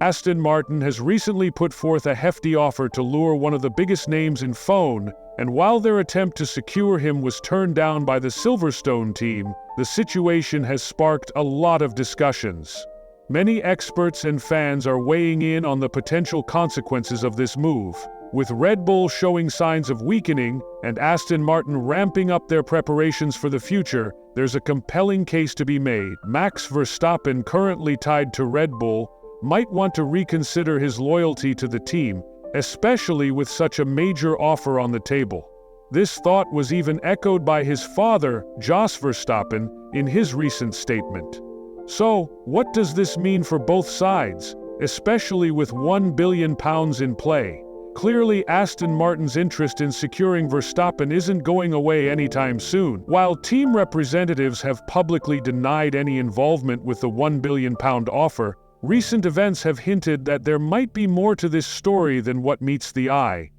Aston Martin has recently put forth a hefty offer to lure one of the biggest names in F1, and while their attempt to secure him was turned down by the Silverstone team, the situation has sparked a lot of discussions. Many experts and fans are weighing in on the potential consequences of this move. With Red Bull showing signs of weakening and Aston Martin ramping up their preparations for the future, there's a compelling case to be made. Max Verstappen, currently tied to Red Bull, might want to reconsider his loyalty to the team, especially with such a major offer on the table. This thought was even echoed by his father, Jos Verstappen, in his recent statement. So, what does this mean for both sides, especially with £1 billion in play? Clearly, Aston Martin's interest in securing Verstappen isn't going away anytime soon. While team representatives have publicly denied any involvement with the £1 billion offer, recent events have hinted that there might be more to this story than what meets the eye.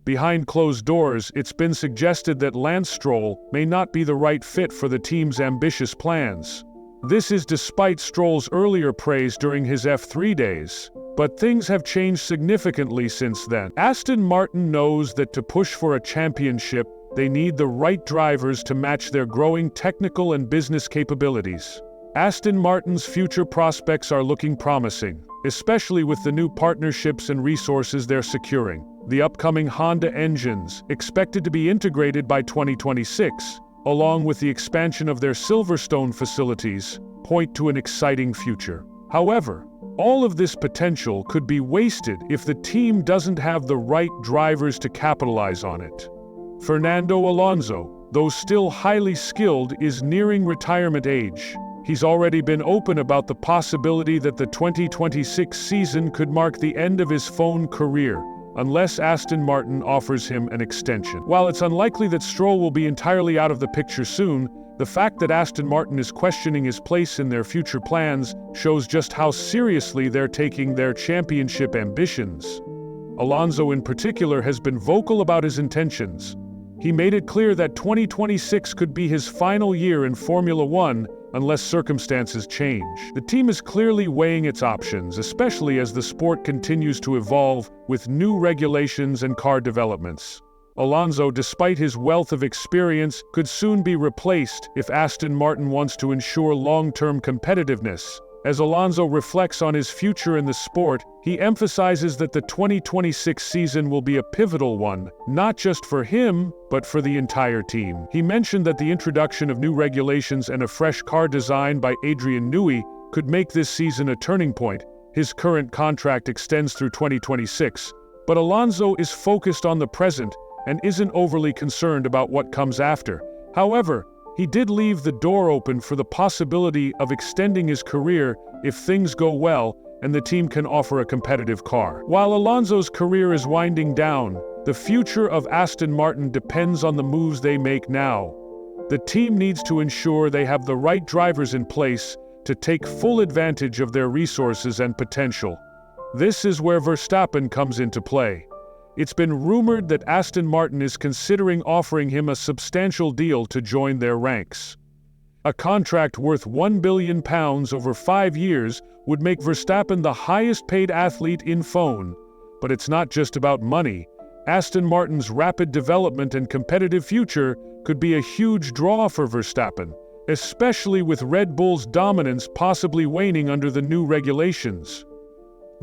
Behind closed doors, it's been suggested that Lance Stroll may not be the right fit for the team's ambitious plans. This is despite Stroll's earlier praise during his F3 days. But things have changed significantly since then. Aston Martin knows that to push for a championship, they need the right drivers to match their growing technical and business capabilities. Aston Martin's future prospects are looking promising, especially with the new partnerships and resources they're securing. The upcoming Honda engines, expected to be integrated by 2026, along with the expansion of their Silverstone facilities, point to an exciting future. However, all of this potential could be wasted if the team doesn't have the right drivers to capitalize on it. Fernando Alonso, though still highly skilled, is nearing retirement age. He's already been open about the possibility that the 2026 season could mark the end of his F1 career, unless Aston Martin offers him an extension. While it's unlikely that Stroll will be entirely out of the picture soon, the fact that Aston Martin is questioning his place in their future plans shows just how seriously they're taking their championship ambitions. Alonso in particular has been vocal about his intentions. He made it clear that 2026 could be his final year in Formula One unless circumstances change. The team is clearly weighing its options, especially as the sport continues to evolve with new regulations and car developments. Alonso, despite his wealth of experience, could soon be replaced if Aston Martin wants to ensure long-term competitiveness. As Alonso reflects on his future in the sport, he emphasizes that the 2026 season will be a pivotal one, not just for him, but for the entire team. He mentioned that the introduction of new regulations and a fresh car design by Adrian Newey could make this season a turning point. His current contract extends through 2026, but Alonso is focused on the present and isn't overly concerned about what comes after. However, he did leave the door open for the possibility of extending his career if things go well and the team can offer a competitive car. While Alonso's career is winding down, the future of Aston Martin depends on the moves they make now. The team needs to ensure they have the right drivers in place to take full advantage of their resources and potential. This is where Verstappen comes into play. It's been rumored that Aston Martin is considering offering him a substantial deal to join their ranks. A contract worth £1 billion over 5 years would make Verstappen the highest-paid athlete in F1. But it's not just about money. Aston Martin's rapid development and competitive future could be a huge draw for Verstappen, especially with Red Bull's dominance possibly waning under the new regulations.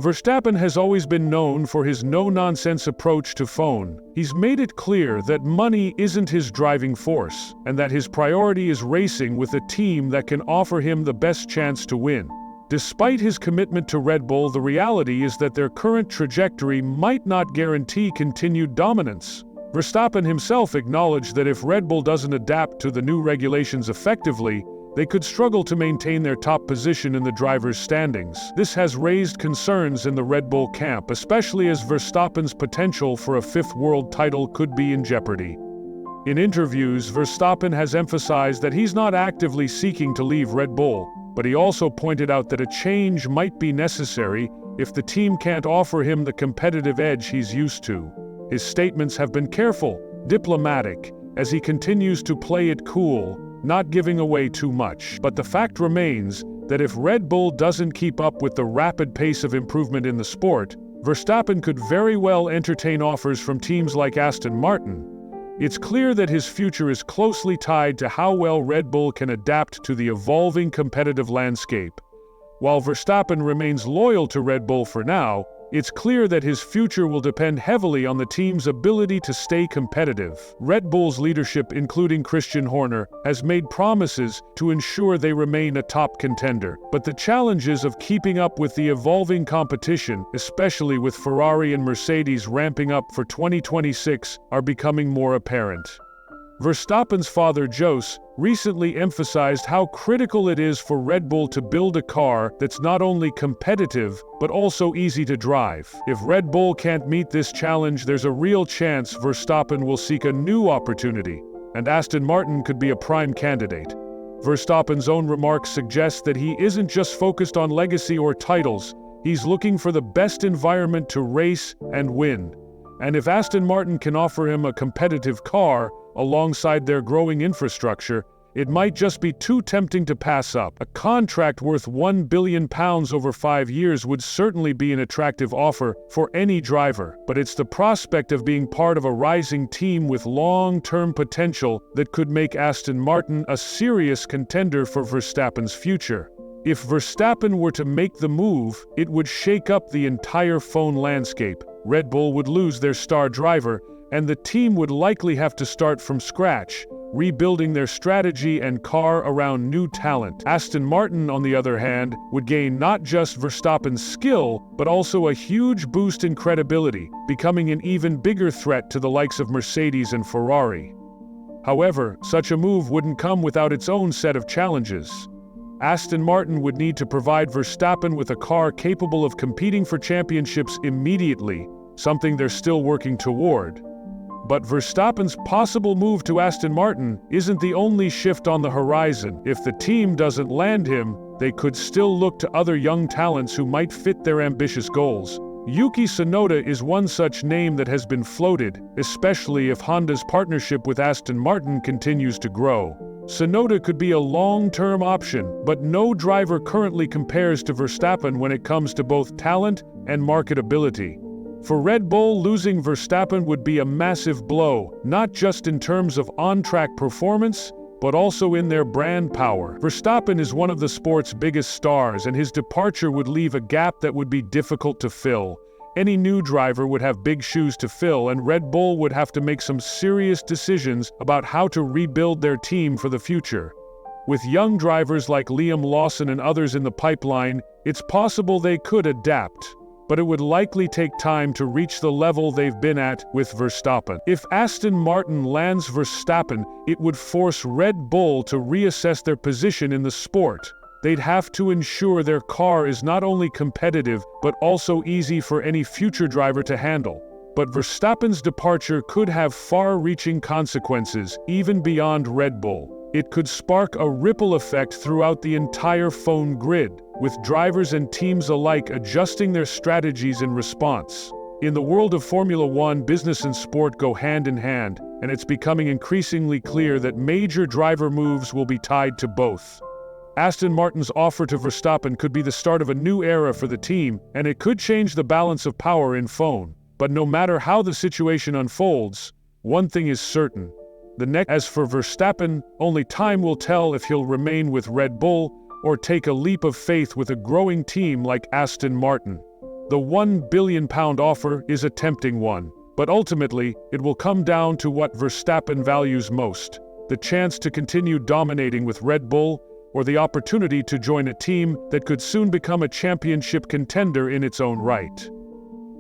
Verstappen has always been known for his no-nonsense approach to F1. He's made it clear that money isn't his driving force, and that his priority is racing with a team that can offer him the best chance to win. Despite his commitment to Red Bull, the reality is that their current trajectory might not guarantee continued dominance. Verstappen himself acknowledged that if Red Bull doesn't adapt to the new regulations effectively, they could struggle to maintain their top position in the drivers' standings. This has raised concerns in the Red Bull camp, especially as Verstappen's potential for a fifth world title could be in jeopardy. In interviews, Verstappen has emphasized that he's not actively seeking to leave Red Bull, but he also pointed out that a change might be necessary if the team can't offer him the competitive edge he's used to. His statements have been careful, diplomatic, as he continues to play it cool, not giving away too much. But the fact remains, that if Red Bull doesn't keep up with the rapid pace of improvement in the sport, Verstappen could very well entertain offers from teams like Aston Martin. It's clear that his future is closely tied to how well Red Bull can adapt to the evolving competitive landscape. While Verstappen remains loyal to Red Bull for now, it's clear that his future will depend heavily on the team's ability to stay competitive. Red Bull's leadership, including Christian Horner, has made promises to ensure they remain a top contender. But the challenges of keeping up with the evolving competition, especially with Ferrari and Mercedes ramping up for 2026, are becoming more apparent. Verstappen's father, Jos, recently emphasized how critical it is for Red Bull to build a car that's not only competitive, but also easy to drive. If Red Bull can't meet this challenge, there's a real chance Verstappen will seek a new opportunity, and Aston Martin could be a prime candidate. Verstappen's own remarks suggest that he isn't just focused on legacy or titles, he's looking for the best environment to race and win. And if Aston Martin can offer him a competitive car, alongside their growing infrastructure, it might just be too tempting to pass up. A contract worth £1 billion over 5 years would certainly be an attractive offer for any driver, but it's the prospect of being part of a rising team with long-term potential that could make Aston Martin a serious contender for Verstappen's future. If Verstappen were to make the move, it would shake up the entire phone landscape. Red Bull would lose their star driver, and the team would likely have to start from scratch, rebuilding their strategy and car around new talent. Aston Martin, on the other hand, would gain not just Verstappen's skill, but also a huge boost in credibility, becoming an even bigger threat to the likes of Mercedes and Ferrari. However, such a move wouldn't come without its own set of challenges. Aston Martin would need to provide Verstappen with a car capable of competing for championships immediately, something they're still working toward. But Verstappen's possible move to Aston Martin isn't the only shift on the horizon. If the team doesn't land him, they could still look to other young talents who might fit their ambitious goals. Yuki Tsunoda is one such name that has been floated, especially if Honda's partnership with Aston Martin continues to grow. Tsunoda could be a long-term option, but no driver currently compares to Verstappen when it comes to both talent and marketability. For Red Bull, losing Verstappen would be a massive blow, not just in terms of on-track performance, but also in their brand power. Verstappen is one of the sport's biggest stars, and his departure would leave a gap that would be difficult to fill. Any new driver would have big shoes to fill, and Red Bull would have to make some serious decisions about how to rebuild their team for the future. With young drivers like Liam Lawson and others in the pipeline, it's possible they could adapt, but it would likely take time to reach the level they've been at with Verstappen. If Aston Martin lands Verstappen, it would force Red Bull to reassess their position in the sport. They'd have to ensure their car is not only competitive, but also easy for any future driver to handle. But Verstappen's departure could have far-reaching consequences, even beyond Red Bull. It could spark a ripple effect throughout the entire phone grid, with drivers and teams alike adjusting their strategies in response. In the world of Formula One, business and sport go hand in hand, and it's becoming increasingly clear that major driver moves will be tied to both. Aston Martin's offer to Verstappen could be the start of a new era for the team, and it could change the balance of power in phone. But no matter how the situation unfolds, one thing is certain. As for Verstappen, only time will tell if he'll remain with Red Bull or take a leap of faith with a growing team like Aston Martin. The £1 billion offer is a tempting one, but ultimately, it will come down to what Verstappen values most: the chance to continue dominating with Red Bull, or the opportunity to join a team that could soon become a championship contender in its own right.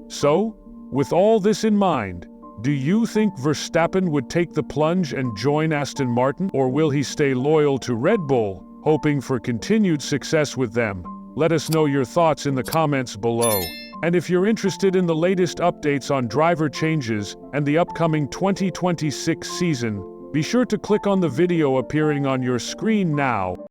So, with all this in mind, do you think Verstappen would take the plunge and join Aston Martin, or will he stay loyal to Red Bull, hoping for continued success with them? Let us know your thoughts in the comments below. And if you're interested in the latest updates on driver changes and the upcoming 2026 season, be sure to click on the video appearing on your screen now.